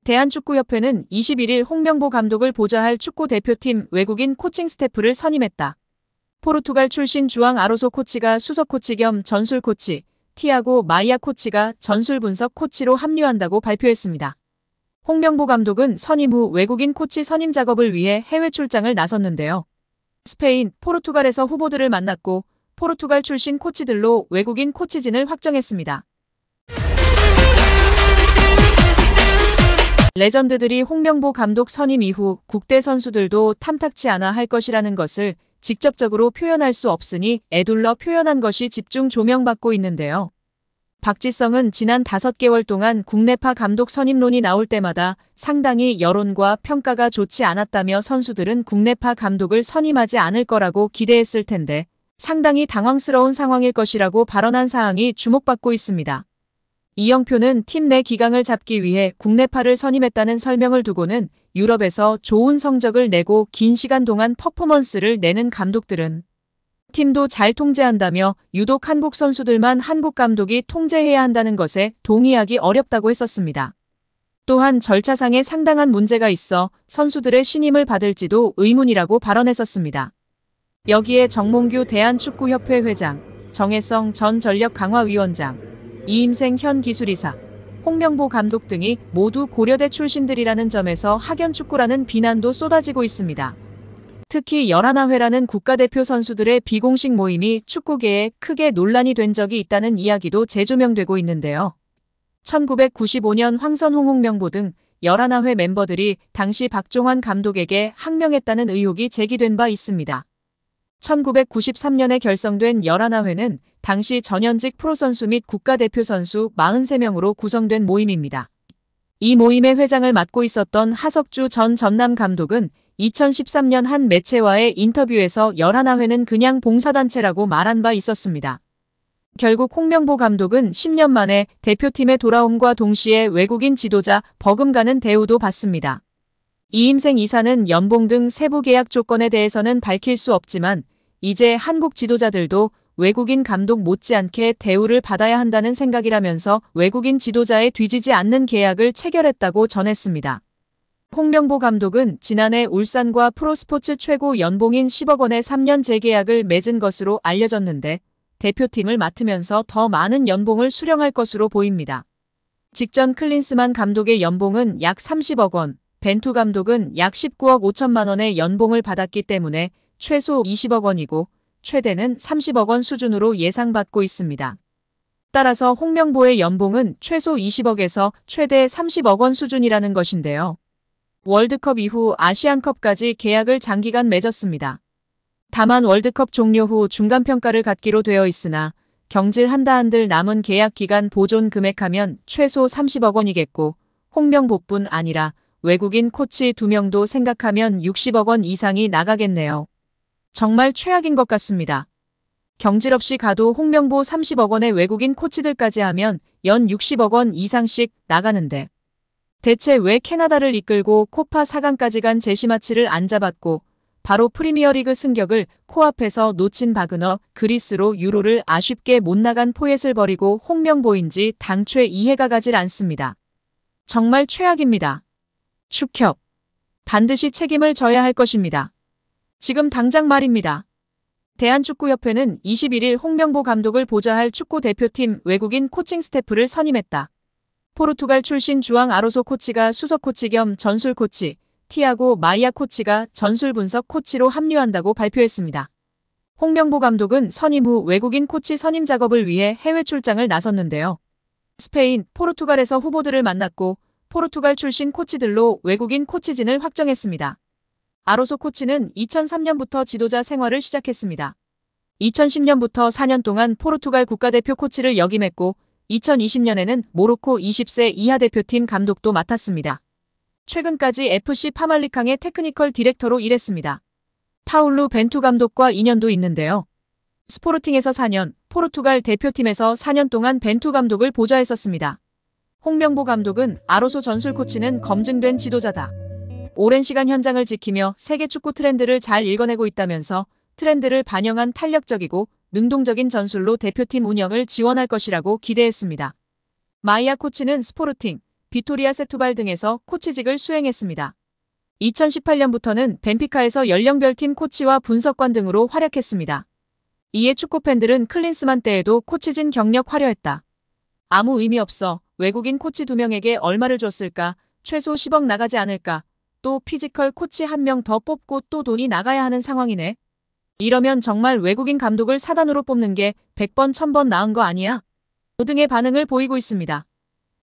대한축구협회는 21일 홍명보 감독을 보좌할 축구대표팀 외국인 코칭 스태프를 선임했다. 포르투갈 출신 주앙 아로소 코치가 수석 코치 겸 전술 코치, 티아고 마이아 코치가 전술 분석 코치로 합류한다고 발표했습니다. 홍명보 감독은 선임 후 외국인 코치 선임 작업을 위해 해외 출장을 나섰는데요. 스페인, 포르투갈에서 후보들을 만났고 포르투갈 출신 코치들로 외국인 코치진을 확정했습니다. 레전드들이 홍명보 감독 선임 이후 국대 선수들도 탐탁치 않아 할 것이라는 것을 직접적으로 표현할 수 없으니 에둘러 표현한 것이 집중 조명받고 있는데요. 박지성은 지난 5개월 동안 국내파 감독 선임론이 나올 때마다 상당히 여론과 평가가 좋지 않았다며 선수들은 국내파 감독을 선임하지 않을 거라고 기대했을 텐데 상당히 당황스러운 상황일 것이라고 발언한 사항이 주목받고 있습니다. 이영표는 팀 내 기강을 잡기 위해 국내파를 선임했다는 설명을 두고는 유럽에서 좋은 성적을 내고 긴 시간 동안 퍼포먼스를 내는 감독들은 팀도 잘 통제한다며 유독 한국 선수들만 한국 감독이 통제해야 한다는 것에 동의하기 어렵다고 했었습니다. 또한 절차상에 상당한 문제가 있어 선수들의 신임을 받을지도 의문이라고 발언했었습니다. 여기에 정몽규 대한축구협회 회장, 정혜성 전 전력강화위원장, 이임생 현 기술이사, 홍명보 감독 등이 모두 고려대 출신들이라는 점에서 학연축구라는 비난도 쏟아지고 있습니다. 특히 11회라는 국가대표 선수들의 비공식 모임이 축구계에 크게 논란이 된 적이 있다는 이야기도 재조명되고 있는데요. 1995년 황선홍 홍명보 등 11회 멤버들이 당시 박종환 감독에게 항명했다는 의혹이 제기된 바 있습니다. 1993년에 결성된 11회는 당시 전현직 프로선수 및 국가대표 선수 43명으로 구성된 모임입니다. 이 모임의 회장을 맡고 있었던 하석주 전 전남 감독은 2013년 한 매체와의 인터뷰에서 11회는 그냥 봉사단체라고 말한 바 있었습니다. 결국 홍명보 감독은 10년 만에 대표팀에 돌아옴과 동시에 외국인 지도자 버금가는 대우도 받습니다. 이임생 이사는 연봉 등 세부 계약 조건에 대해서는 밝힐 수 없지만 이제 한국 지도자들도 외국인 감독 못지않게 대우를 받아야 한다는 생각이라면서 외국인 지도자에 뒤지지 않는 계약을 체결했다고 전했습니다. 홍명보 감독은 지난해 울산과 프로스포츠 최고 연봉인 10억 원의 3년 재계약을 맺은 것으로 알려졌는데 대표팀을 맡으면서 더 많은 연봉을 수령할 것으로 보입니다. 직전 클린스만 감독의 연봉은 약 30억 원, 벤투 감독은 약 19억 5천만 원의 연봉을 받았기 때문에 최소 20억 원이고 최대는 30억 원 수준으로 예상받고 있습니다. 따라서 홍명보의 연봉은 최소 20억에서 최대 30억 원 수준이라는 것인데요. 월드컵 이후 아시안컵까지 계약을 장기간 맺었습니다. 다만 월드컵 종료 후 중간평가를 갖기로 되어 있으나 경질 한들 남은 계약 기간 보존 금액하면 최소 30억 원이겠고 홍명보뿐 아니라 외국인 코치 2명도 생각하면 60억 원 이상이 나가겠네요. 정말 최악인 것 같습니다. 경질 없이 가도 홍명보 30억 원의 외국인 코치들까지 하면 연 60억 원 이상씩 나가는데 대체 왜 캐나다를 이끌고 코파 4강까지 간 제시마치를 안 잡았고 바로 프리미어리그 승격을 코앞에서 놓친 바그너 그리스로 유로를 아쉽게 못 나간 포엣을 버리고 홍명보인지 당최 이해가 가질 않습니다. 정말 최악입니다. 축협. 반드시 책임을 져야 할 것입니다. 지금 당장 말입니다. 대한축구협회는 21일 홍명보 감독을 보좌할 축구대표팀 외국인 코칭 스태프를 선임했다. 포르투갈 출신 주앙 아로소 코치가 수석 코치 겸 전술 코치, 티아고 마이아 코치가 전술 분석 코치로 합류한다고 발표했습니다. 홍명보 감독은 선임 후 외국인 코치 선임 작업을 위해 해외 출장을 나섰는데요. 스페인, 포르투갈에서 후보들을 만났고 포르투갈 출신 코치들로 외국인 코치진을 확정했습니다. 아로소 코치는 2003년부터 지도자 생활을 시작했습니다. 2010년부터 4년 동안 포르투갈 국가대표 코치를 역임했고 2020년에는 모로코 20세 이하 대표팀 감독도 맡았습니다. 최근까지 FC 파말리캉의 테크니컬 디렉터로 일했습니다. 파울루 벤투 감독과 인연도 있는데요. 스포르팅에서 4년, 포르투갈 대표팀에서 4년 동안 벤투 감독을 보좌했었습니다. 홍명보 감독은 아로소 전술 코치는 검증된 지도자다. 오랜 시간 현장을 지키며 세계 축구 트렌드를 잘 읽어내고 있다면서 트렌드를 반영한 탄력적이고 능동적인 전술로 대표팀 운영을 지원할 것이라고 기대했습니다. 마이아 코치는 스포르팅, 비토리아 세투발 등에서 코치직을 수행했습니다. 2018년부터는 벤피카에서 연령별팀 코치와 분석관 등으로 활약했습니다. 이에 축구팬들은 클린스만 때에도 코치진 경력 화려했다. 아무 의미 없어. 외국인 코치 2명에게 얼마를 줬을까? 최소 10억 나가지 않을까? 또 피지컬 코치 1명 더 뽑고 또 돈이 나가야 하는 상황이네. 이러면 정말 외국인 감독을 사단으로 뽑는 게 100번 1000번 나은 거 아니야? 등의 반응을 보이고 있습니다.